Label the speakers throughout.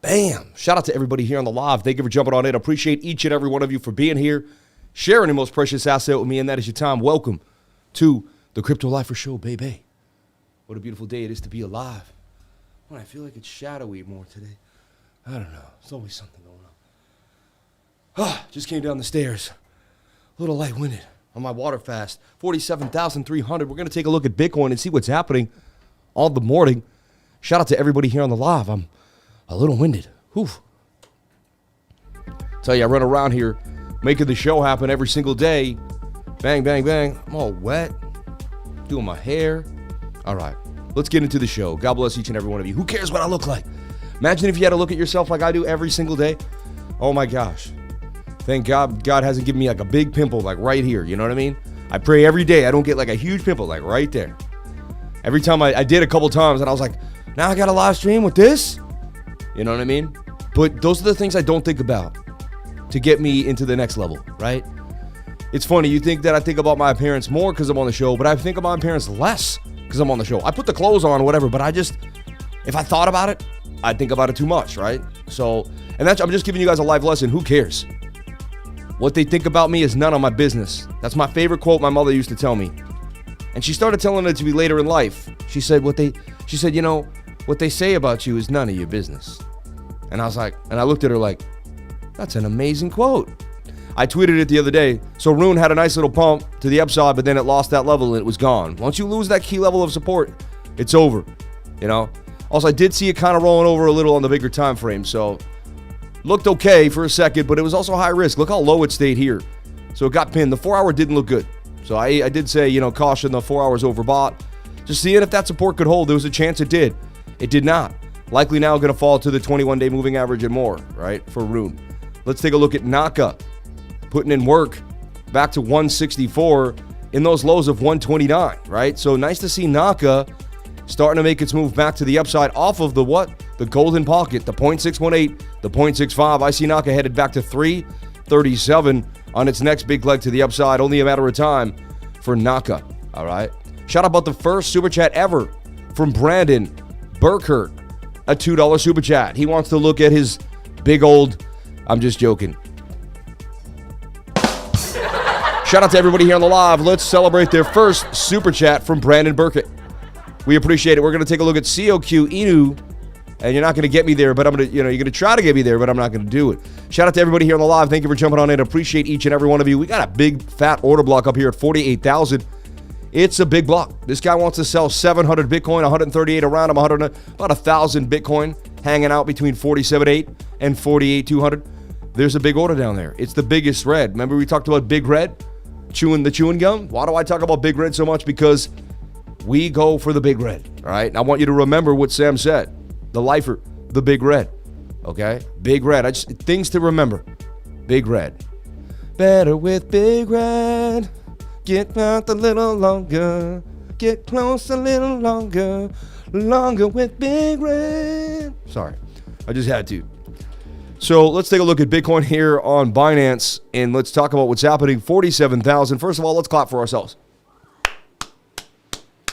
Speaker 1: Bam. Shout out to everybody here on the live. Thank you for jumping on in. Appreciate each and every one of you for being here, sharing the most precious asset with me, and that is your time. Welcome to the Crypto Lifer Show, baby. What a beautiful day it is to be alive. Well, I feel like it's shadowy more today. I don't know. There's always something going on. Just came down the stairs. A little light-winded on my water fast. 47,300. We're going to take a look at Bitcoin and see what's happening all the morning. Shout out to everybody here on the live. I'm a little winded. Whew. Tell you, I run around here making the show happen every single day. Bang, bang, bang. I'm all wet. Doing my hair. All right. Let's get into the show. God bless each and every one of you. Who cares what I look like? Imagine if you had to look at yourself like I do every single day. Oh my gosh. Thank God hasn't given me like a big pimple like right here. You know what I mean? I pray every day I don't get like a huge pimple like right there. Every time I did a couple times and I was like, now I got a live stream with this? You know what I mean? But those are the things I don't think about to get me into the next level, right? It's funny. You think that I think about my appearance more because I'm on the show, but I think about my appearance less because I'm on the show. I put the clothes on or whatever, but if I thought about it, I'd think about it too much, right? So, I'm just giving you guys a life lesson. Who cares? What they think about me is none of my business. That's my favorite quote my mother used to tell me. And she started telling it to me later in life. She said, what they say about you is none of your business. And I looked at her like, that's an amazing quote. I tweeted it the other day. So RUNE had a nice little pump to the upside, but then it lost that level and it was gone. Once you lose that key level of support, it's over, you know? Also, I did see it kind of rolling over a little on the bigger time frame, so looked okay for a second, but it was also high risk. Look how low it stayed here. So it got pinned. The 4 hour didn't look good. So I did say, caution, the 4 hours overbought. Just seeing if that support could hold. There was a chance it did. It did not. Likely now going to fall to the 21-day moving average and more, right, for RUNE. Let's take a look at NAKA. Putting in work back to 164 in those lows of 129, right? So nice to see NAKA starting to make its move back to the upside off of the golden pocket, the 0.618, the 0.65. I see NAKA headed back to 337 on its next big leg to the upside. Only a matter of time for NAKA, all right? Shout out about the first super chat ever from Brandon Burkert, a $2 super chat. He wants to look at his big old, I'm just joking. Shout out to everybody here on the live. Let's celebrate their first super chat from Brandon Burkett. We appreciate it. We're going to take a look at COQ Inu, and you're not going to get me there, but I'm going to, you're going to try to get me there, but I'm not going to do it. Shout out to everybody here on the live. Thank you for jumping on in. Appreciate each and every one of you. We got a big fat order block up here at 48,000. It's a big block. This guy wants to sell 700 Bitcoin, 138 around him, about 1,000 Bitcoin hanging out between 47.8 and 48,200. There's a big order down there. It's the biggest red. Remember we talked about Big Red? Chewing gum? Why do I talk about Big Red so much? Because we go for the Big Red, all right? I want you to remember what Sam said. The lifer, the Big Red, okay? Big Red. Things to remember. Big Red. Better with Big Red. Get out a little longer. Get close a little longer. Longer with Big Red. Sorry, I just had to. So let's take a look at Bitcoin here on Binance, and let's talk about what's happening. 47,000. First of all, let's clap for ourselves.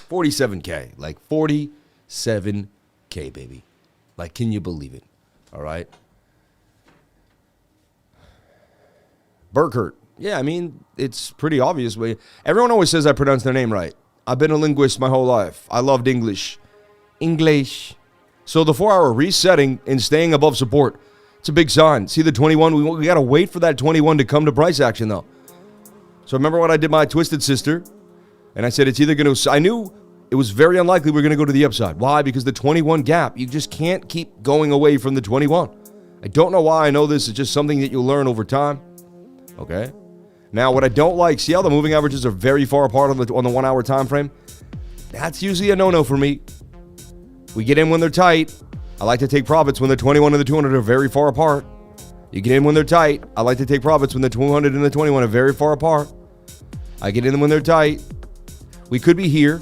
Speaker 1: 47K. Like 47K, baby. Like, can you believe it? All right. Burkert. Yeah, I mean, it's pretty obvious. Everyone always says I pronounce their name right. I've been a linguist my whole life. I loved English. So the 4 hour resetting and staying above support. It's a big sign. See the 21? We got to wait for that 21 to come to price action, though. So remember when I did my Twisted Sister? And I said it's either going to... I knew it was very unlikely we were going to go to the upside. Why? Because the 21 gap, you just can't keep going away from the 21. I don't know why I know this. It's just something that you'll learn over time. Okay? Now, what I don't like... See how the moving averages are very far apart on the 1 hour time frame? That's usually a no-no for me. We get in when they're tight. I like to take profits when the 21 and the 200 are very far apart. You get in when they're tight. I like to take profits when the 200 and the 21 are very far apart. I get in when they're tight. We could be here.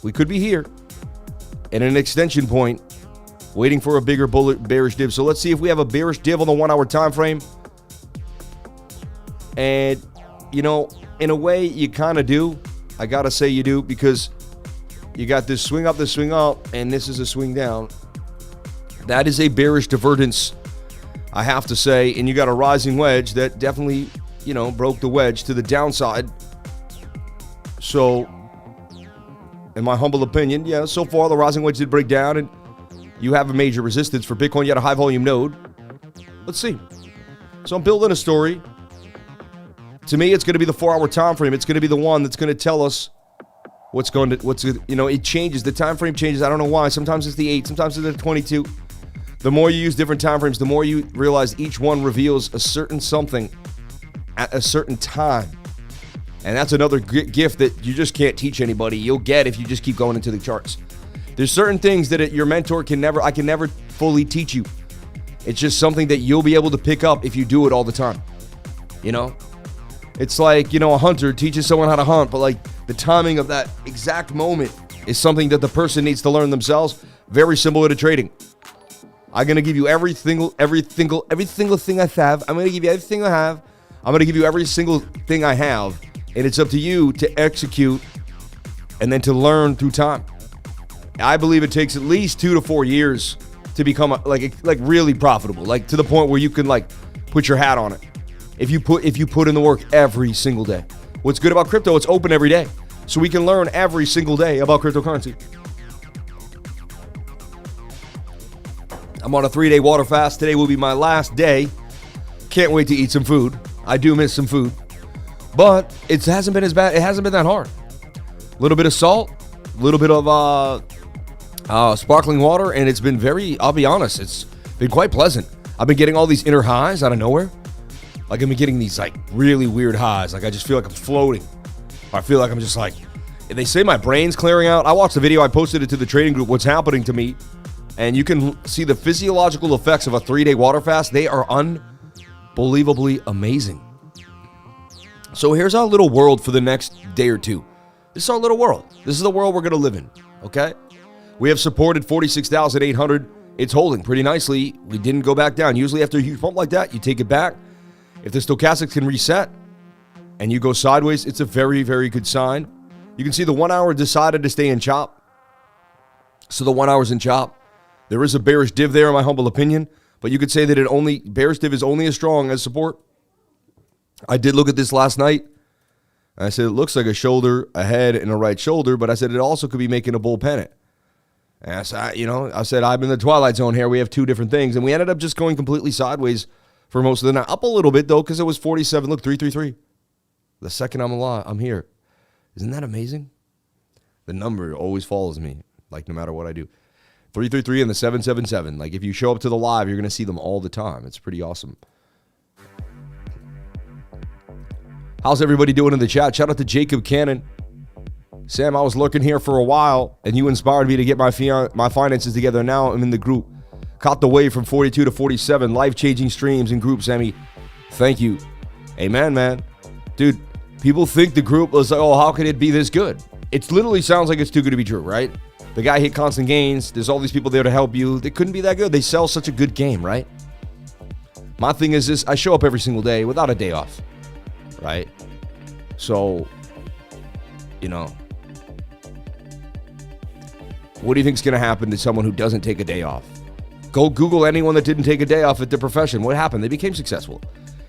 Speaker 1: We could be here at an extension point waiting for a bigger bearish div. So let's see if we have a bearish div on the 1 hour time frame. And, you know, in a way, you kind of do. I got to say you do, because you got this swing up, and this is a swing down. That is a bearish divergence, I have to say. And you got a rising wedge that definitely, broke the wedge to the downside. So, in my humble opinion, yeah, so far the rising wedge did break down, and you have a major resistance for Bitcoin. You had a high volume node. Let's see. So I'm building a story. To me, it's going to be the 4-hour time frame. It's going to be the one that's going to tell us it changes. The time frame changes. I don't know why. Sometimes it's the 8, sometimes it's the 22. The more you use different time frames, the more you realize each one reveals a certain something at a certain time. And that's another gift that you just can't teach anybody. You'll get if you just keep going into the charts. There's certain things that your mentor I can never fully teach you. It's just something that you'll be able to pick up if you do it all the time. It's like, a hunter teaches someone how to hunt, but like the timing of that exact moment is something that the person needs to learn themselves. Very similar to trading. I'm going to give you every single thing I have. I'm going to give you everything I have. I'm going to give you every single thing I have. And it's up to you to execute and then to learn through time. I believe it takes at least 2 to 4 years to become like really profitable, like to the point where you can like put your hat on it. If you put in the work every single day. What's good about crypto, it's open every day. So we can learn every single day about cryptocurrency. I'm on a 3-day water fast. Today will be my last day. Can't wait to eat some food. I do miss some food. But it hasn't been as bad. It hasn't been that hard. A little bit of salt, a little bit of sparkling water, and it's been I'll be honest, it's been quite pleasant. I've been getting all these inner highs out of nowhere. Like I've been getting these like really weird highs. Like I just feel like I'm floating. I feel like I'm just like, they say my brain's clearing out. I watched the video, I posted it to the trading group, what's happening to me. And you can see the physiological effects of a 3-day water fast. They are unbelievably amazing. So here's our little world for the next day or two. This is our little world. This is the world we're going to live in, okay? We have supported 46,800. It's holding pretty nicely. We didn't go back down. Usually after a huge pump like that, you take it back. If the stochastics can reset and you go sideways, it's a very, very good sign. You can see the 1 hour decided to stay in chop. So the 1 hour's in chop. There is a bearish div there, in my humble opinion, but you could say that bearish div is only as strong as support. I did look at this last night. And I said, it looks like a shoulder, a head, and a right shoulder, but I said it also could be making a bull pennant. And I said, I'm in the twilight zone here. We have two different things. And we ended up just going completely sideways for most of the night. Up a little bit, though, because it was 47. Look, 333. The second I'm here. Isn't that amazing? The number always follows me, like no matter what I do. 333 and the 777. Like if you show up to the live, you're going to see them all the time. It's pretty awesome. How's everybody doing in the chat? Shout out to Jacob Cannon. Sam, I was lurking here for a while, and you inspired me to get my finances together. Now I'm in the group. Caught the wave from 42 to 47. Life-changing streams and groups, Sammy. Thank you. Amen, man. Dude, people think the group was like, oh, how could it be this good? It literally sounds like it's too good to be true, right? The guy hit constant gains. There's all these people there to help you. They couldn't be that good. They sell such a good game, right? My thing is this. I show up every single day without a day off, right? So, what do you think is going to happen to someone who doesn't take a day off? Go Google anyone that didn't take a day off at their profession. What happened? They became successful.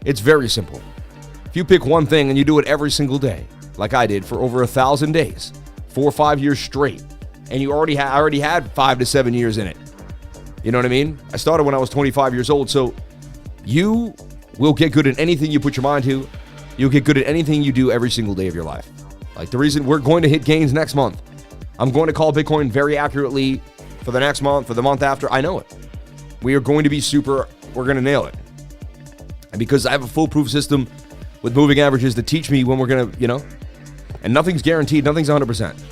Speaker 1: It's very simple. If you pick one thing and you do it every single day, like I did for over 1,000 days, 4 or 5 years straight, and you already had 5 to 7 years in it. You know what I mean? I started when I was 25 years old, so you will get good at anything you put your mind to. You'll get good at anything you do every single day of your life. Like the reason we're going to hit gains next month. I'm going to call Bitcoin very accurately for the next month, for the month after. I know it. We are going to be we're going to nail it. And because I have a foolproof system with moving averages that teach me when we're going to, and nothing's guaranteed, nothing's 100%.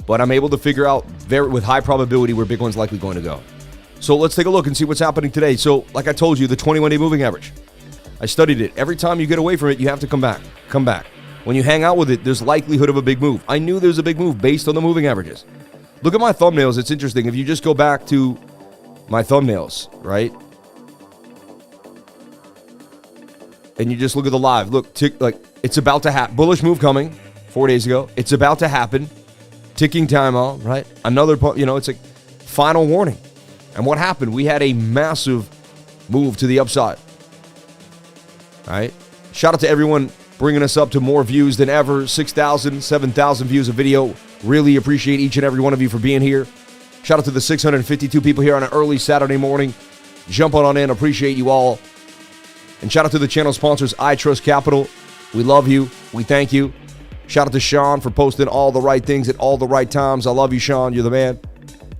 Speaker 1: But I'm able to figure out with high probability where Bitcoin's likely going to go. So let's take a look and see what's happening today. So like I told you, the 21-day moving average. I studied it. Every time you get away from it, you have to come back. Come back. When you hang out with it, there's likelihood of a big move. I knew there was a big move based on the moving averages. Look at my thumbnails. It's interesting. If you just go back to my thumbnails, right? And you just look at the live. Look, it's about to happen. Bullish move coming 4 days ago. It's about to happen. Ticking time on, right? Another, it's like final warning. And what happened? We had a massive move to the upside. All right. Shout out to everyone bringing us up to more views than ever. 6,000, 7,000 views a video. Really appreciate each and every one of you for being here. Shout out to the 652 people here on an early Saturday morning. Jump on in. Appreciate you all. And shout out to the channel sponsors, I Trust Capital. We love you. We thank you. Shout out to Sean for posting all the right things at all the right times. I love you, Sean. You're the man.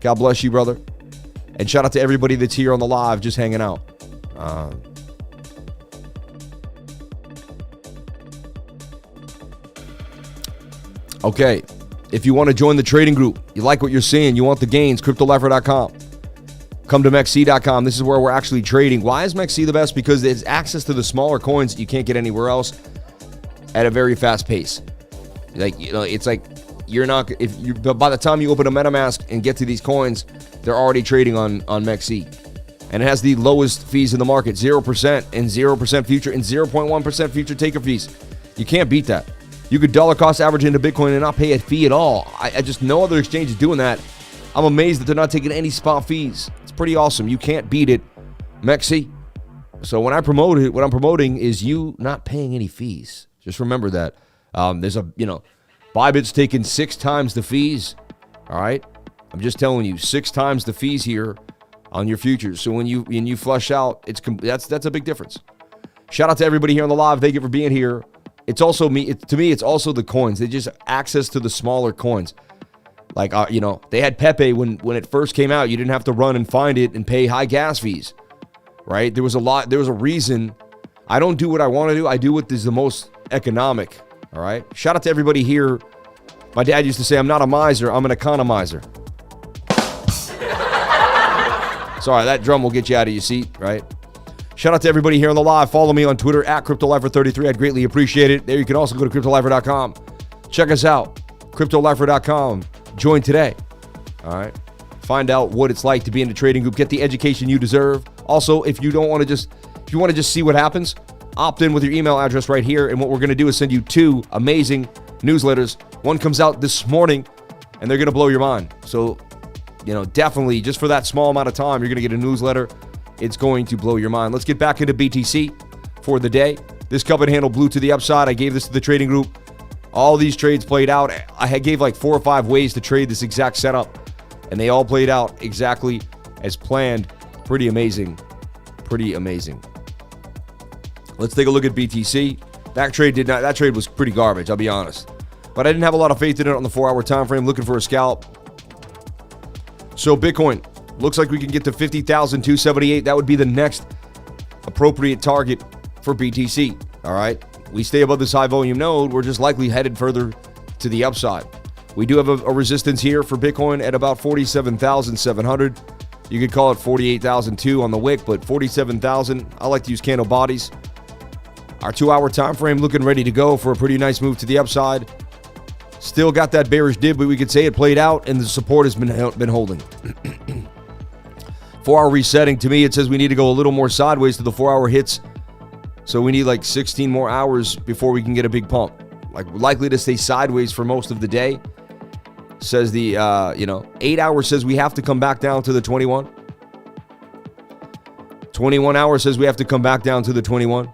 Speaker 1: God bless you, brother. And shout out to everybody that's here on the live just hanging out. Okay. If you want to join the trading group, you like what you're seeing, you want the gains, cryptolifer.com. Come to mexc.com. This is where we're actually trading. Why is MEXC the best? Because it's access to the smaller coins that you can't get anywhere else at a very fast pace. Like, you know, it's like you're not, but by the time you open a MetaMask and get to these coins, they're already trading on MEXC. And it has the lowest fees in the market, 0% and 0% future and 0.1% future taker fees. You can't beat that. You could dollar cost average into Bitcoin and not pay a fee at all. I just, no other exchange is doing that. I'm amazed that they're not taking any spot fees. It's pretty awesome. You can't beat it, MEXC. So when I promote it, what I'm promoting is you not paying any fees. Just remember that. There's a, Bybit's taking 6 times the fees. All right. I'm just telling you, 6 times the fees here on your futures. So when you flush out, that's a big difference. Shout out to everybody here on the live. Thank you for being here. It's also to me, it's also the coins. They just access to the smaller coins. Like, they had Pepe when it first came out. You didn't have to run and find it and pay high gas fees, right? There was a reason. I don't do what I want to do. I do what is the most economic, all right? Shout out to everybody here. My dad used to say, I'm not a miser, I'm an economizer. Sorry, that drum will get you out of your seat, right? Shout out to everybody here on the live. Follow me on Twitter at CryptoLifer33. I'd greatly appreciate it. There you can also go to CryptoLifer.com. Check us out, CryptoLifer.com. Join today, all right? Find out what it's like to be in the trading group. Get the education you deserve. Also, if you want to just see what happens, opt in with your email address right here. And what we're going to do is send you 2 amazing newsletters. One comes out this morning, and they're going to blow your mind. So, definitely just for that small amount of time, you're going to get a newsletter. It's going to blow your mind. Let's get back into BTC for the day. This cup and handle blew to the upside. I gave this to the trading group. All these trades played out. I gave like 4 or 5 ways to trade this exact setup, and they all played out exactly as planned. Pretty amazing. Pretty amazing. Let's take a look at BTC. That trade was pretty garbage, I'll be honest. But I didn't have a lot of faith in it on the 4-hour time frame, looking for a scalp. So Bitcoin looks like we can get to 50,278. That would be the next appropriate target for BTC. All right. We stay above this high volume node, we're just likely headed further to the upside. We do have a resistance here for Bitcoin at about 47,700. You could call it 48,002 on the wick, but 47,000. I like to use candle bodies. Our 2-hour time frame looking ready to go for a pretty nice move to the upside. Still got that bearish dip, but we could say it played out, and the support has been holding. 4-hour resetting, to me, it says we need to go a little more sideways to the 4-hour hits. So we need like 16 more hours before we can get a big pump. Like likely to stay sideways for most of the day. Says the 8 hours says we have to come back down to the 21. 21 hours says we have to come back down to the 21.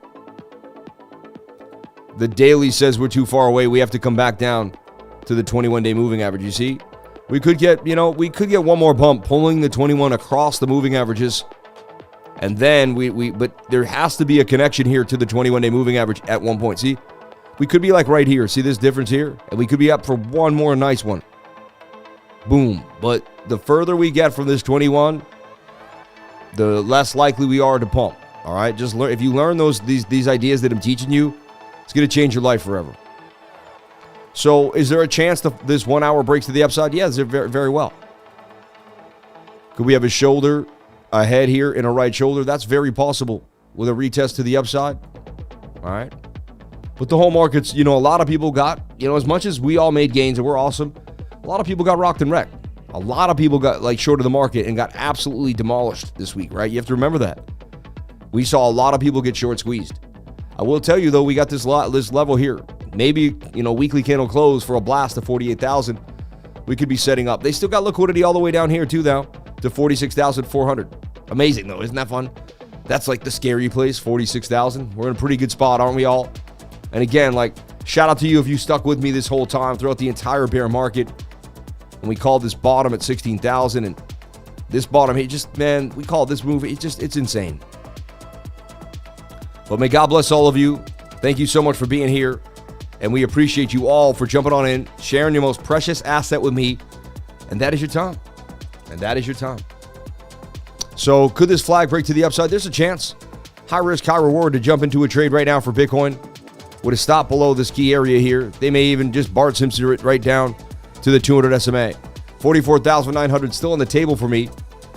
Speaker 1: The daily says we're too far away. We have to come back down to the 21-day moving average. You see, we could get one more bump pulling the 21 across the moving averages. And then but there has to be a connection here to the 21-day moving average at one point. See, we could be like right here. See this difference here? And we could be up for one more nice one. Boom. But the further we get from this 21, the less likely we are to pump. All right. Just learn. If you learn these ideas that I'm teaching you, it's going to change your life forever. So is there a chance that this 1 hour breaks to the upside? Yes, very, very well. Could we have a shoulder? A head here and a right shoulder, that's very possible with a retest to the upside. All right. But the whole market's, a lot of people got, as much as we all made gains and we're awesome, a lot of people got rocked and wrecked. A lot of people got short of the market and got absolutely demolished this week, right? You have to remember that. We saw a lot of people get short squeezed. I will tell you though, we got this level here. Maybe, weekly candle close for a blast of 48,000. We could be setting up. They still got liquidity all the way down here too, though. to 46,400. Amazing, though. Isn't that fun? That's like the scary place, 46,000. We're in a pretty good spot, aren't we all? And again, like, shout out to you if you stuck with me this whole time throughout the entire bear market. And we called this bottom at 16,000. And this bottom, it just, man, we call this move, it's insane. But may God bless all of you. Thank you so much for being here. And we appreciate you all for jumping on in, sharing your most precious asset with me. And that is your time. And that is your time. So could this flag break to the upside? There's a chance. High risk, high reward to jump into a trade right now for Bitcoin. Would have stopped below this key area here. They may even just Bart Simpson it right down to the 200 SMA. 44,900 still on the table for me.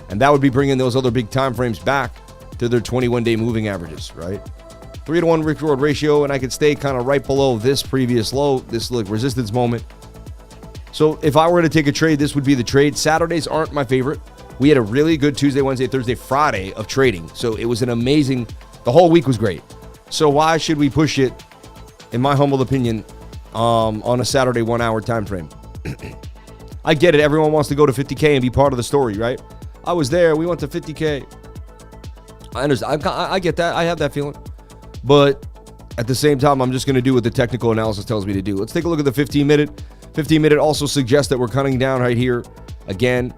Speaker 1: And that would be bringing those other big time frames back to their 21-day moving averages, right? 3-to-1 risk reward ratio, and I could stay kind of right below this previous low, this like resistance moment. So if I were to take a trade, this would be the trade. Saturdays aren't my favorite. We had a really good Tuesday, Wednesday, Thursday, Friday of trading. So it was an amazing, the whole week was great. So why should we push it, in my humble opinion, on a Saturday 1 hour time frame? I get it. Everyone wants to go to 50K and be part of the story, right? I was there. We went to 50K. I understand. I get that. I have that feeling. But at the same time, I'm just going to do what the technical analysis tells me to do. Let's take a look at the 15-minute. 15-minute also suggests that we're cutting down right here again.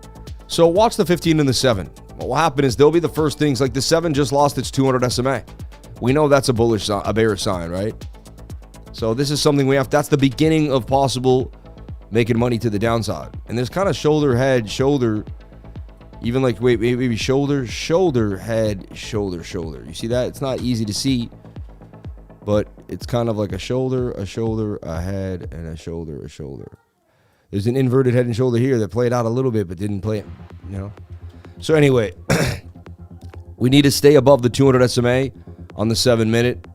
Speaker 1: So watch the 15 and the 7. What will happen is they'll be the first things, like the 7 just lost its 200 SMA. We know that's a bullish, a bearish sign, right? So this is something we have, that's the beginning of possible making money to the downside. And there's kind of shoulder, head, shoulder, even like, wait, maybe shoulder, shoulder, head, shoulder, shoulder. You see that? It's not easy to see, but it's kind of like a shoulder, a head, and a shoulder, a shoulder. There's an inverted head and shoulder here that played out a little bit, but didn't play it, you know? So anyway, we need to stay above the 200 SMA on the 7-minute.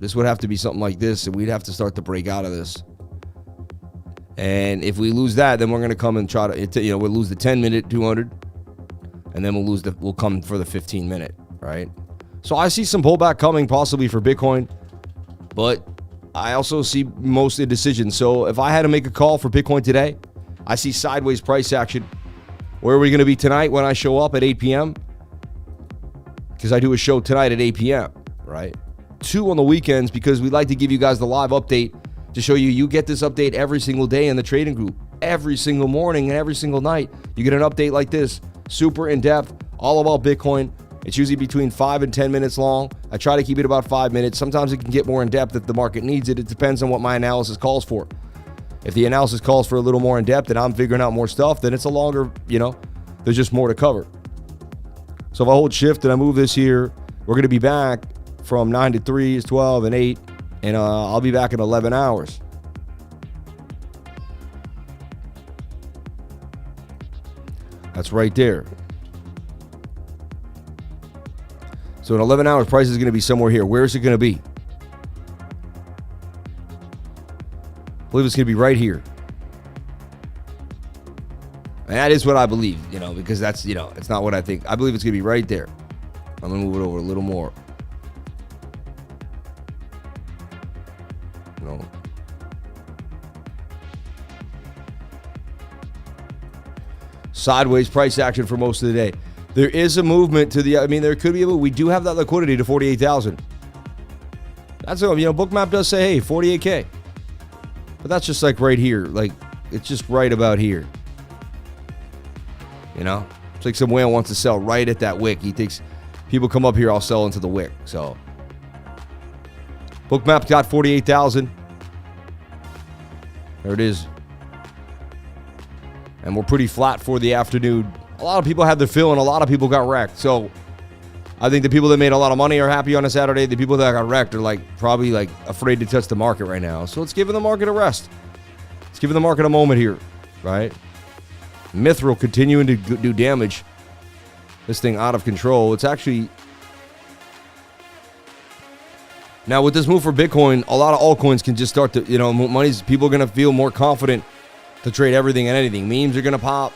Speaker 1: This would have to be something like this, and we'd have to start to break out of this. And if we lose that, then we're going to come and try to, you know, we'll lose the 10-minute 200, and then we'll come for the 15-minute, right? So I see some pullback coming possibly for Bitcoin, but I also see most indecision. So if I had to make a call for Bitcoin today, I see sideways price action. Where are we going to be tonight when I show up at 8 p.m.? Because I do a show tonight at 8 p.m., right? 2 on the weekends, because we like to give you guys the live update to show you get this update every single day in the trading group. Every single morning and every single night, you get an update like this, super in-depth, all about Bitcoin. It's usually between 5 and 10 minutes long. I try to keep it about 5 minutes. Sometimes it can get more in-depth if the market needs it. It depends on what my analysis calls for. If the analysis calls for a little more in-depth and I'm figuring out more stuff, then it's a longer, you know, there's just more to cover. So if I hold shift and I move this here, we're going to be back from 9 to 3 is 12 and 8, and I'll be back in 11 hours. That's right there. So in 11 hours, price is going to be somewhere here. Where is it going to be? I believe it's going to be right here. And that is what I believe, you know, because that's, you know, it's not what I think. I believe it's going to be right there. I'm going to move it over a little more. No. Sideways price action for most of the day. There is a movement to the, I mean, there could be a move. We do have that liquidity to 48,000. That's, you know, BOOKMAP does say, hey, 48K. But that's just like right here. Like, it's just right about here. You know? It's like some whale wants to sell right at that wick. He thinks people come up here, I'll sell into the wick. So, BOOKMAP got 48,000. There it is. And we're pretty flat for the afternoon. A lot of people had their fill and a lot of people got wrecked. So I think the people that made a lot of money are happy on a Saturday. The people that got wrecked are like probably like afraid to touch the market right now. So let's give the market a rest. Let's give the market a moment here, right? MITHRIL continuing to do damage. This thing out of control. It's actually... Now with this move for Bitcoin, a lot of altcoins can just start to, you know, money's, people are going to feel more confident to trade everything and anything. Memes are going to pop.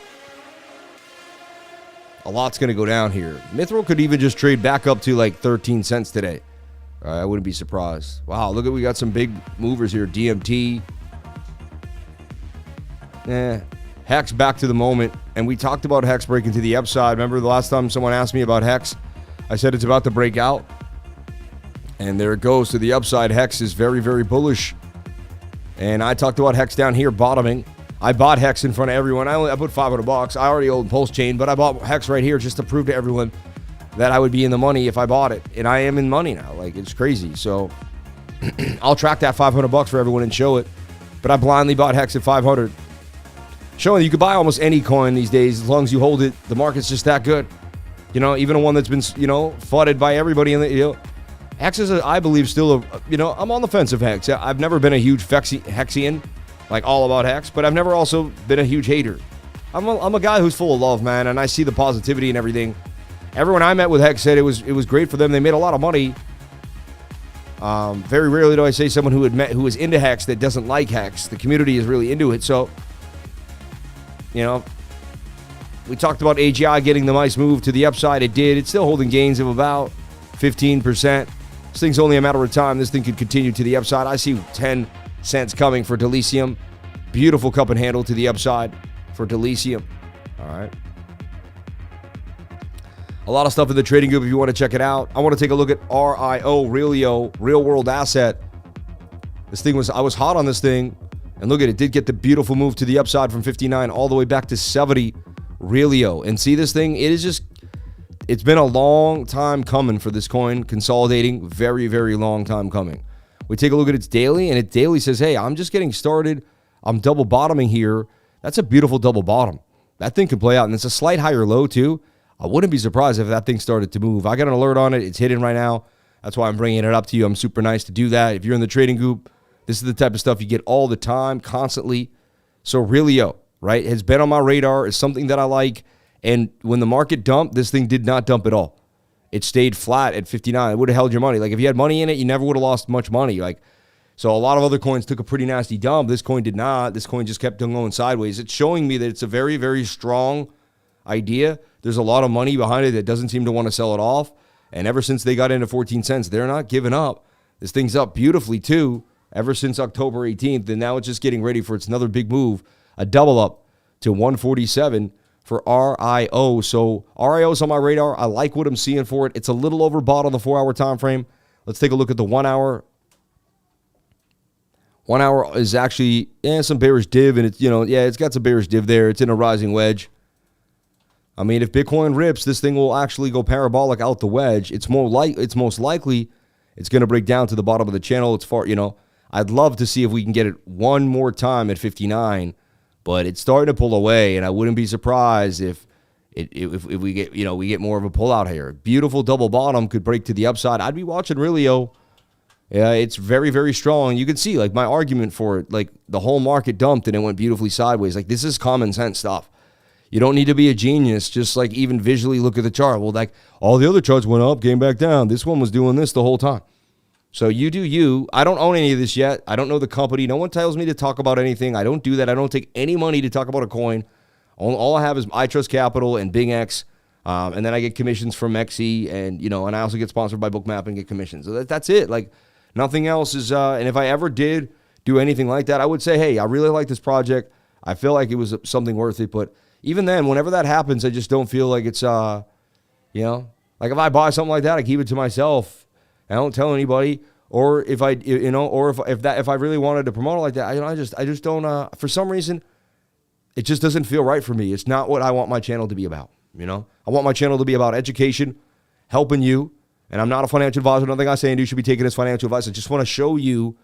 Speaker 1: A lot's going to go down here. MITHRIL could even just trade back up to like 13 cents today. I wouldn't be surprised. Wow, look at, we got some big movers here. DMT. Hex back to the moment, and we talked about Hex breaking to the upside. Remember the last time someone asked me about Hex? I said it's about to break out, and there it goes to the upside. Hex is very, very bullish, and I talked about Hex down here bottoming. I bought Hex in front of everyone. I put $500. I already owned Pulse Chain, but I bought Hex right here just to prove to everyone that I would be in the money if I bought it, and I am in money now. Like, it's crazy. So I'll track that $500 for everyone and show it, but I blindly bought Hex at 500. Showing you could buy almost any coin these days as long as you hold it. The market's just that good. You know, even a one that's been, flooded by everybody in the, Hex is, I believe, still I'm on the fence of Hex. I've never been a huge Hexian, like all about Hex, but I've never also been a huge hater. I'm a guy who's full of love, man, and I see the positivity and everything. Everyone I met with Hex said it was great for them. They made a lot of money. Very rarely do I say someone who is into Hex that doesn't like Hex. The community is really into it, so. We talked about AGI getting the nice move to the upside. It did. It's still holding gains of about 15%. This thing's only a matter of time. This thing could continue to the upside. I see 10 cents coming for Delicium. Beautiful cup and handle to the upside for Delicium. All right. A lot of stuff in the trading group if you want to check it out. I want to take a look at RIO, real world asset. I was hot on this thing. And look at it, did get the beautiful move to the upside from 59 all the way back to 70, Realio. And see this thing, it's been a long time coming for this coin, consolidating, very, very long time coming. We take a look at its daily, and it daily says, hey, I'm just getting started. I'm double bottoming here. That's a beautiful double bottom. That thing can play out, and it's a slight higher low too. I wouldn't be surprised if that thing started to move. I got an alert on it. It's hidden right now. That's why I'm bringing it up to you. I'm super nice to do that. If you're in the trading group, this is the type of stuff you get all the time, constantly. So Realio, right, has been on my radar. It's something that I like. And when the market dumped, this thing did not dump at all. It stayed flat at 59. It would have held your money. Like, if you had money in it, you never would have lost much money. So a lot of other coins took a pretty nasty dump. This coin did not. This coin just kept going sideways. It's showing me that it's a very, very strong idea. There's a lot of money behind it that doesn't seem to want to sell it off. And ever since they got into 14 cents, they're not giving up. This thing's up beautifully, too. Ever since October 18th, and now it's just getting ready for its another big move, a double up to 147 for RIO. So RIO's on my radar. I like what I'm seeing for it. It's a little overbought on the 4-hour time frame. Let's take a look at the 1 hour. 1 hour is actually some bearish div, and it's got some bearish div there. It's in a rising wedge. I mean, if Bitcoin rips, this thing will actually go parabolic out the wedge. It's most likely it's going to break down to the bottom of the channel. It's far, I'd love to see if we can get it one more time at 59, but it's starting to pull away, and I wouldn't be surprised if we get more of a pullout here. Beautiful double bottom could break to the upside. I'd be watching Realio. Yeah, it's very, very strong. You can see, my argument for it, the whole market dumped and it went beautifully sideways. This is common sense stuff. You don't need to be a genius. Just even visually look at the chart. Well, all the other charts went up, came back down. This one was doing this the whole time. So you do you. I don't own any of this yet. I don't know the company. No one tells me to talk about anything. I don't do that. I don't take any money to talk about a coin. All I have is I Trust Capital and Bing X, and then I get commissions from XE, and I also get sponsored by BOOKMAP and get commissions. So that's it. Nothing else is. And if I ever did do anything like that, I would say, hey, I really like this project. I feel like it was something worth it. But even then, whenever that happens, I just don't feel like it's if I buy something like that, I keep it to myself. I don't tell anybody, or if I, if I really wanted to promote it like that, I just don't. For some reason, it just doesn't feel right for me. It's not what I want my channel to be about. I want my channel to be about education, helping you, and I'm not a financial advisor. Nothing I say and do should be taken as financial advice. I just want to show you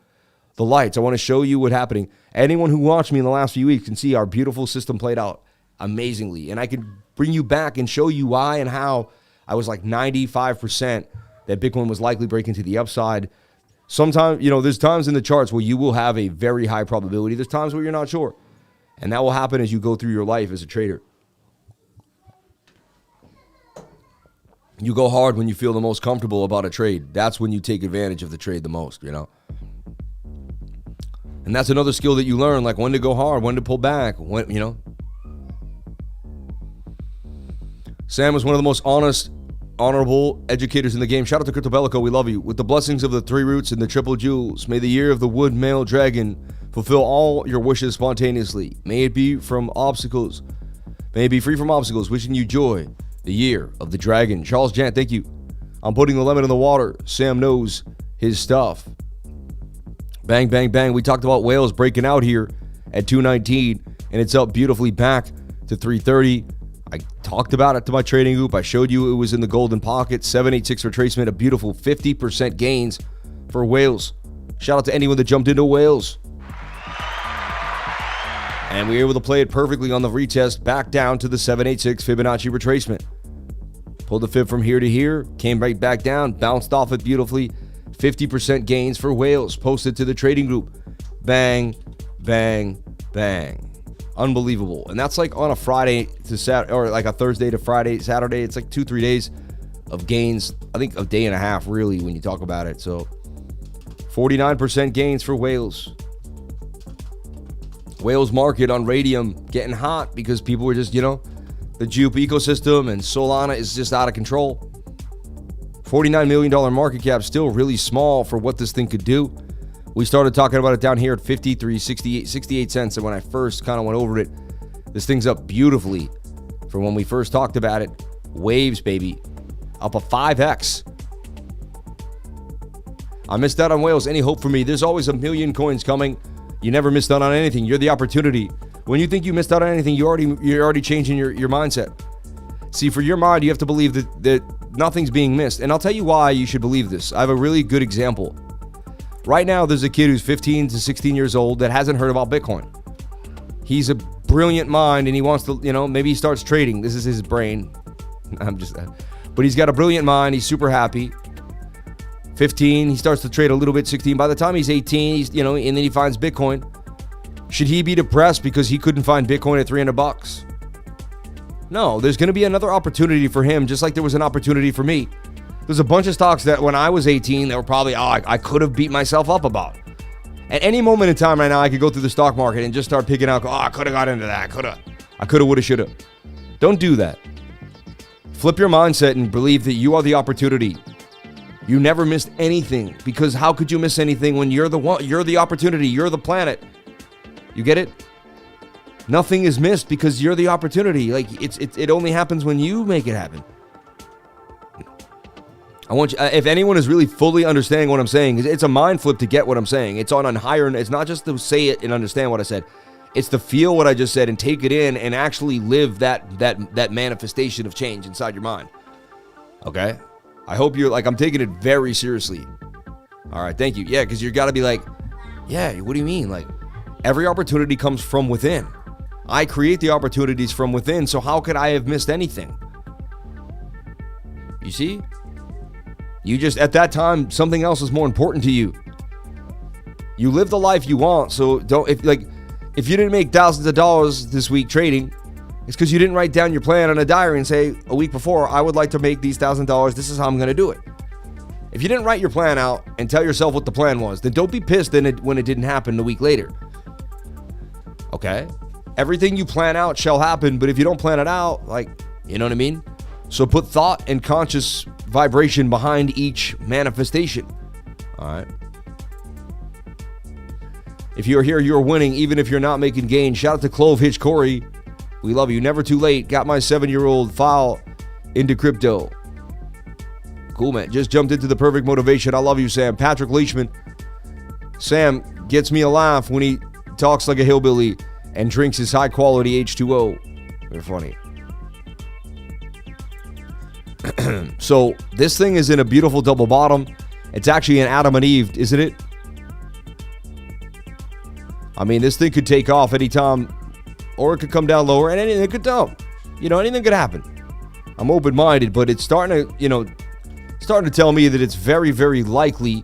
Speaker 1: the lights. I want to show you what's happening. Anyone who watched me in the last few weeks can see our beautiful system played out amazingly, and I can bring you back and show you why and how I was 95%. That Bitcoin was likely breaking to the upside. Sometimes, there's times in the charts where you will have a very high probability. There's times where you're not sure. And that will happen as you go through your life as a trader. You go hard when you feel the most comfortable about a trade. That's when you take advantage of the trade the most, And that's another skill that you learn, when to go hard, when to pull back, Sam was one of the most honest honorable educators in the game. Shout out to Crypto Bellico. We love you. With the blessings of the 3 roots and the triple jewels, may the year of the wood male dragon fulfill all your wishes spontaneously. May it be from obstacles. May it be free from obstacles. Wishing you joy. The year of the dragon. Charles Jant, thank you. I'm putting the lemon in the water. Sam knows his stuff. Bang, bang, bang. We talked about whales breaking out here at 219, and it's up beautifully back to 330. I talked about it to my trading group. I showed you it was in the golden pocket. 786 retracement, a beautiful 50% gains for whales. Shout out to anyone that jumped into whales. And we were able to play it perfectly on the retest, back down to the 786 Fibonacci retracement. Pulled the fib from here to here, came right back down, bounced off it beautifully. 50% gains for whales, posted to the trading group. Bang, bang, bang. Unbelievable. And that's like on a Friday to Saturday, or like a Thursday to Friday, Saturday. It's like 2-3 days of gains. I think a day and a half, really, when you talk about it. So 49% gains for whales. Whales market on Radium getting hot because people were just, the Jupe ecosystem and Solana is just out of control. $49 million market cap, still really small for what this thing could do. We started talking about it down here at 68 cents. And when I first kind of went over it, this thing's up beautifully from when we first talked about it. Waves, baby. Up a 5x. I missed out on whales. Any hope for me? There's always a million coins coming. You never missed out on anything. You're the opportunity. When you think you missed out on anything, you're already changing your mindset. See, for your mind, you have to believe that nothing's being missed. And I'll tell you why you should believe this. I have a really good example. Right now, there's a kid who's 15 to 16 years old that hasn't heard about Bitcoin. He's a brilliant mind and he wants to, maybe he starts trading. This is his brain. But he's got a brilliant mind. He's super happy. 15, he starts to trade a little bit. 16, by the time he's 18, he's, and then he finds Bitcoin. Should he be depressed because he couldn't find Bitcoin at $300? No, there's going to be another opportunity for him, just like there was an opportunity for me. There's a bunch of stocks that when I was 18, that were probably, I could have beat myself up about. At any moment in time right now, I could go through the stock market and just start picking out, I could have got into that, I could have, would have, should have. Don't do that. Flip your mindset and believe that you are the opportunity. You never missed anything, because how could you miss anything when you're the one, you're the opportunity, you're the planet. You get it? Nothing is missed because you're the opportunity. Like it only happens when you make it happen. I want you, if anyone is really fully understanding what I'm saying, it's a mind flip to get what I'm saying. It's on a higher, it's not just to say it and understand what I said. It's to feel what I just said and take it in and actually live that manifestation of change inside your mind. Okay? I hope you're I'm taking it very seriously. All right, thank you. Yeah, because you got to be like, yeah, what do you mean? Every opportunity comes from within. I create the opportunities from within, so how could I have missed anything? You see? You just, at that time, something else is more important to you. You live the life you want, so if you didn't make thousands of dollars this week trading, it's because you didn't write down your plan on a diary and say, a week before, I would like to make these $1,000. This is how I'm going to do it. If you didn't write your plan out and tell yourself what the plan was, then don't be pissed when it didn't happen a week later. Okay? Everything you plan out shall happen, but if you don't plan it out, you know what I mean? So put thought and conscious vibration behind each manifestation. All right? If you're here, you're winning, even if you're not making gains. Shout out to Clove Hitch Corey. We love you. Never too late. Got my 7-year-old file into crypto. Cool, man. Just jumped into the perfect motivation. I love you, Sam. Patrick Leishman. Sam gets me a laugh when he talks like a hillbilly and drinks his high-quality H2O. They're funny. So this thing is in a beautiful double bottom. It's actually an Adam and Eve, isn't it? I mean, this thing could take off anytime, or it could come down lower, and anything could dump. Anything could happen. I'm open-minded, but it's starting to tell me that it's very, very likely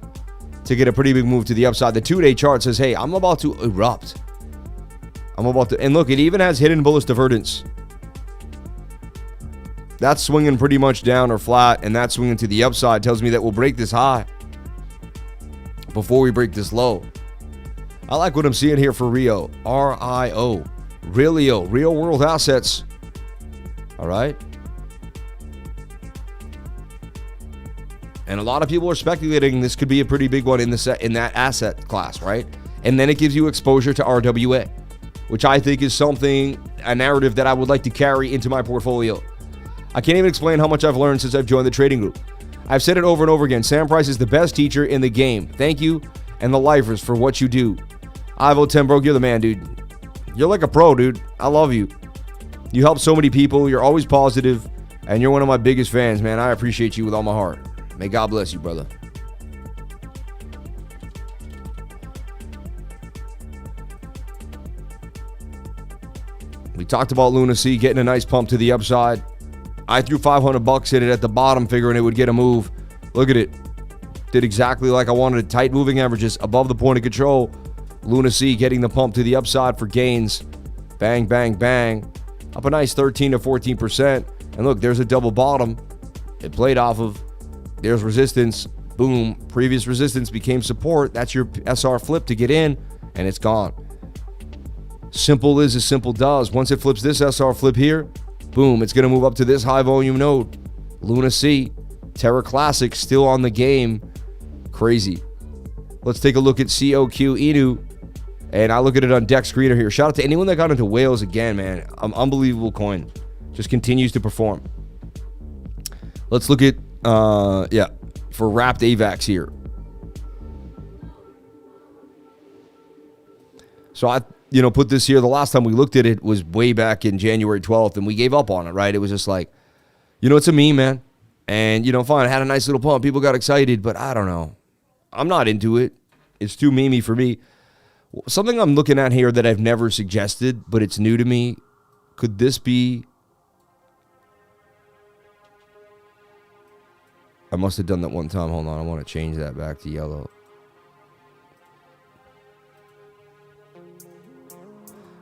Speaker 1: to get a pretty big move to the upside. The 2-day chart says, hey, I'm about to erupt. And look, it even has hidden bullish divergence. That's swinging pretty much down or flat, and that's swinging to the upside. Tells me that we'll break this high before we break this low. I like what I'm seeing here for Rio. R-I-O. Realio. Real world assets. All right. And a lot of people are speculating this could be a pretty big one in that asset class, right? And then it gives you exposure to RWA, which I think is a narrative that I would like to carry into my portfolio. I can't even explain how much I've learned since I've joined the trading group. I've said it over and over again. Sam Price is the best teacher in the game. Thank you and the lifers for what you do. Ivo 10 Broke, you're the man, dude. You're like a pro, dude. I love you. You help so many people. You're always positive, and you're one of my biggest fans, man. I appreciate you with all my heart. May God bless you, brother. We talked about Lunacy getting a nice pump to the upside. I threw $500 at it at the bottom, figuring it would get a move. Look at it. Did exactly like I wanted. Tight moving averages above the point of control. Lunacy getting the pump to the upside for gains. Bang, bang, bang. Up a nice 13 to 14%. And look, there's a double bottom. It played off of. There's resistance. Boom. Previous resistance became support. That's your SR flip to get in, and it's gone. Simple is as simple does. Once it flips this SR flip here, boom, it's going to move up to this high volume node. Lunacy, Terra Classic, still on the game. Crazy. Let's take a look at COQ Inu, and I look at it on Deck Screener here. Shout out to anyone that got into whales again, man. Unbelievable coin. Just continues to perform. Let's look at, for wrapped AVAX here. So I put this here. The last time we looked at it was way back in January 12th, and we gave up on it, right? It was just like, it's a meme, man. And, fine, I had a nice little pump. People got excited, but I don't know. I'm not into it. It's too memey for me. Something I'm looking at here that I've never suggested, but it's new to me. Could this be... I must have done that one time. Hold on. I want to change that back to yellow.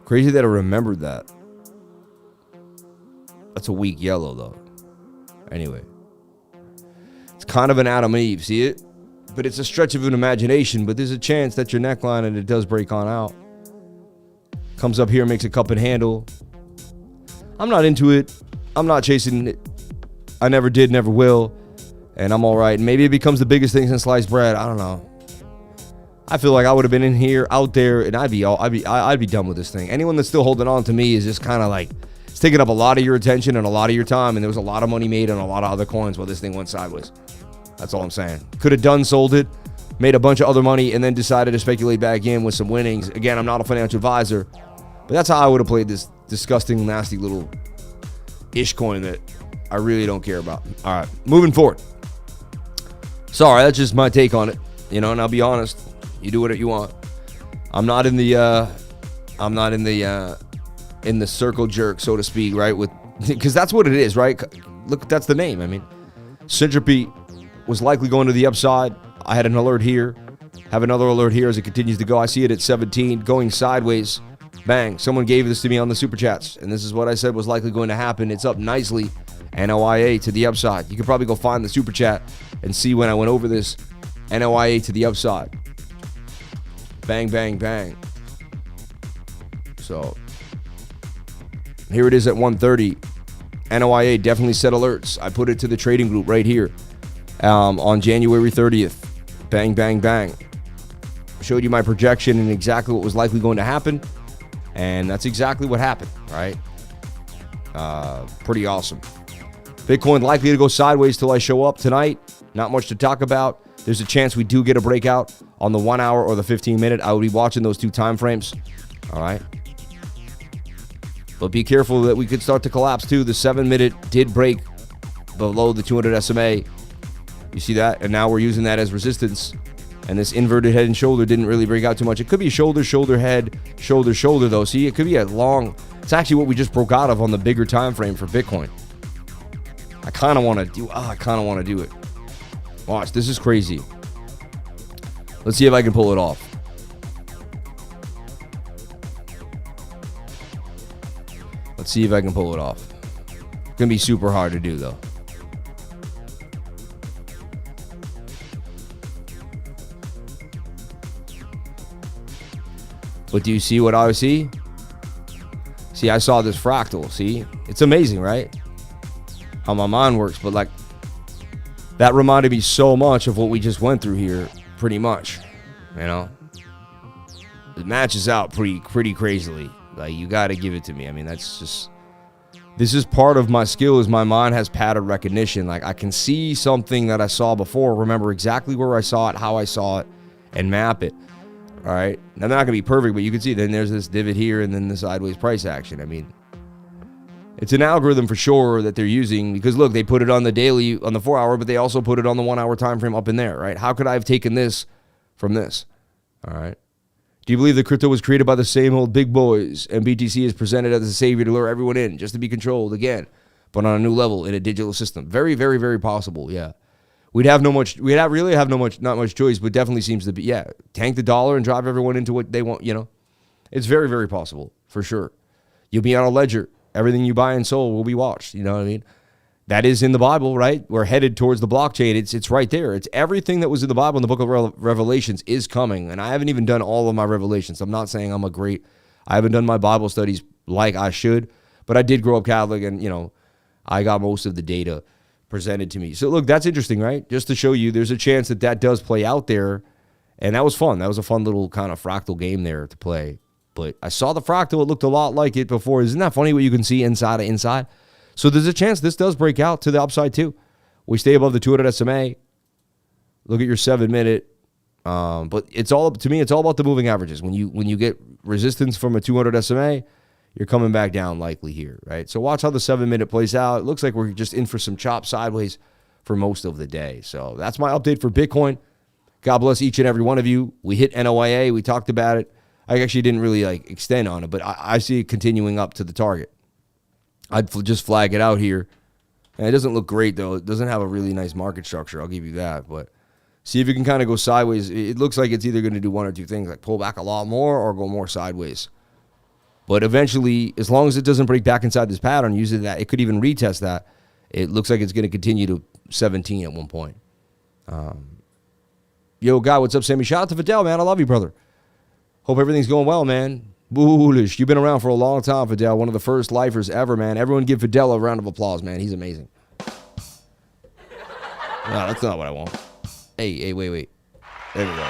Speaker 1: Crazy that I remembered that. That's a weak yellow, though. Anyway. It's kind of an Adam and Eve. See it? But it's a stretch of an imagination. But there's a chance that your neckline and it does break on out. Comes up here, makes a cup and handle. I'm not into it. I'm not chasing it. I never did, never will. And I'm all right. Maybe it becomes the biggest thing since sliced bread. I don't know. I feel like I would have been in here, out there, and I'd be done with this thing. Anyone that's still holding on to me is just kind of like, it's taking up a lot of your attention and a lot of your time, and there was a lot of money made on a lot of other coins while this thing went sideways. That's all I'm saying. Could have sold it, made a bunch of other money, and then decided to speculate back in with some winnings. Again, I'm not a financial advisor, but that's how I would have played this disgusting, nasty little ish coin that I really don't care about. All right, moving forward. Sorry, that's just my take on it. And I'll be honest. You do what you want. I'm not in the circle jerk, so to speak, right? Because that's what it is, right? Look, that's the name. I mean, Syntropy was likely going to the upside. I had an alert here. Have another alert here as it continues to go. I see it at 17, going sideways. Bang. Someone gave this to me on the super chats, and this is what I said was likely going to happen. It's up nicely. NOIA to the upside. You could probably go find the super chat and see when I went over this. NOIA to the upside. Bang, bang, bang. So, here it is at 1:30. NOIA definitely set alerts. I put it to the trading group right here on January 30th. Bang, bang, bang. Showed you my projection and exactly what was likely going to happen. And that's exactly what happened, right? Pretty awesome. Bitcoin likely to go sideways till I show up tonight. Not much to talk about. There's a chance we do get a breakout on the 1 hour or the 15 minute. I will be watching those two time frames. All right. But be careful that we could start to collapse too. The 7 minute did break below the 200 SMA. You see that? And now we're using that as resistance. And this inverted head and shoulder didn't really break out too much. It could be shoulder, shoulder, head, shoulder, shoulder though. See, it could be a long, it's actually what we just broke out of on the bigger time frame for Bitcoin. I kind of want to do it. Watch, this is crazy. Let's see if I can pull it off. Let's see if I can pull it off. It's going to be super hard to do, though. But do you see what I see? See, I saw this fractal. See? It's amazing, right? How my mind works, but like, that reminded me so much of what we just went through here, pretty much. You know, it matches out pretty crazily. Like, you got to give it to me. I mean, that's just, this is part of my skill, is my mind has pattern recognition. Like, I can see something that I saw before, remember exactly where I saw it, how I saw it, and map it. All right. Now, they're not going to be perfect, but you can see then there's this divot here and then the sideways price action. I mean, it's an algorithm for sure that they're using, because look, they put it on the daily, on the 4 hour, but they also put it on the 1 hour time frame up in there, right? How could I have taken this from this? All right. Do you believe that crypto was created by the same old big boys and BTC is presented as a savior to lure everyone in just to be controlled again, but on a new level in a digital system? Very, very, very possible. Yeah. Not much choice, but definitely seems to be, yeah, tank the dollar and drive everyone into what they want, you know. It's very, very possible, for sure. You'll be on a ledger. Everything you buy and sell will be watched, you know what I mean? That is in the Bible, right? We're headed towards the blockchain. It's right there. It's everything that was in the Bible in the book of Revelations is coming. And I haven't even done all of my revelations. I'm not saying I haven't done my Bible studies like I should, but I did grow up Catholic, and, you know, I got most of the data presented to me. So look, that's interesting, right? Just to show you there's a chance that that does play out there. And that was fun. That was a fun little kind of fractal game there to play. But I saw the fractal. It looked a lot like it before. Isn't that funny what you can see inside of inside? So there's a chance this does break out to the upside too. We stay above the 200 SMA. Look at your 7 minute. But it's all, to me, it's all about the moving averages. When you get resistance from a 200 SMA, you're coming back down likely here, right? So watch how the 7 minute plays out. It looks like we're just in for some chop sideways for most of the day. So that's my update for Bitcoin. God bless each and every one of you. We hit NOIA. We talked about it. I actually didn't really extend on it, but I see it continuing up to the target. I'd just flag it out here. And it doesn't look great, though. It doesn't have a really nice market structure. I'll give you that. But see if you can kind of go sideways. It looks like it's either going to do one or two things, like pull back a lot more or go more sideways. But eventually, as long as it doesn't break back inside this pattern, using that, it could even retest that. It looks like it's going to continue to 17 at one point. Yo, guy, what's up, Sammy? Shout out to Fidel, man. I love you, brother. Hope everything's going well, man. Bullish. You've been around for a long time, Fidel. One of the first lifers ever, man. Everyone give Fidel a round of applause, man. He's amazing. No, that's not what I want. Hey, wait. There we go.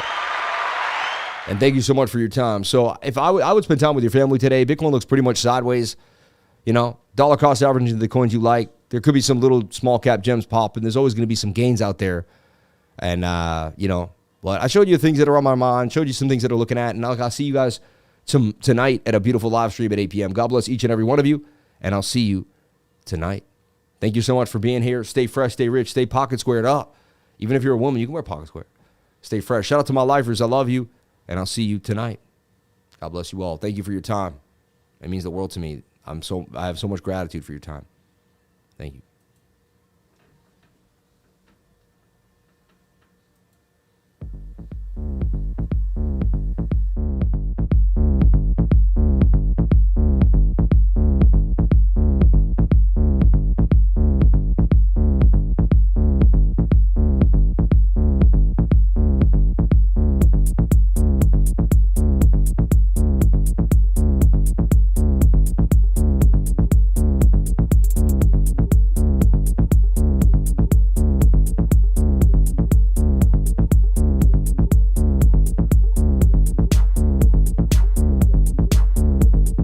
Speaker 1: And thank you so much for your time. So if I would spend time with your family today. Bitcoin looks pretty much sideways. You know, dollar cost averaging the coins you like. There could be some little small cap gems pop, and there's always going to be some gains out there. And, you know, but I showed you things that are on my mind, showed you some things that are looking at, and I'll see you guys tonight at a beautiful live stream at 8 p.m. God bless each and every one of you, and I'll see you tonight. Thank you so much for being here. Stay fresh, stay rich, stay pocket squared up. Even if you're a woman, you can wear pocket square. Stay fresh. Shout out to my lifers. I love you, and I'll see you tonight. God bless you all. Thank you for your time. It means the world to me. I have so much gratitude for your time. Thank you.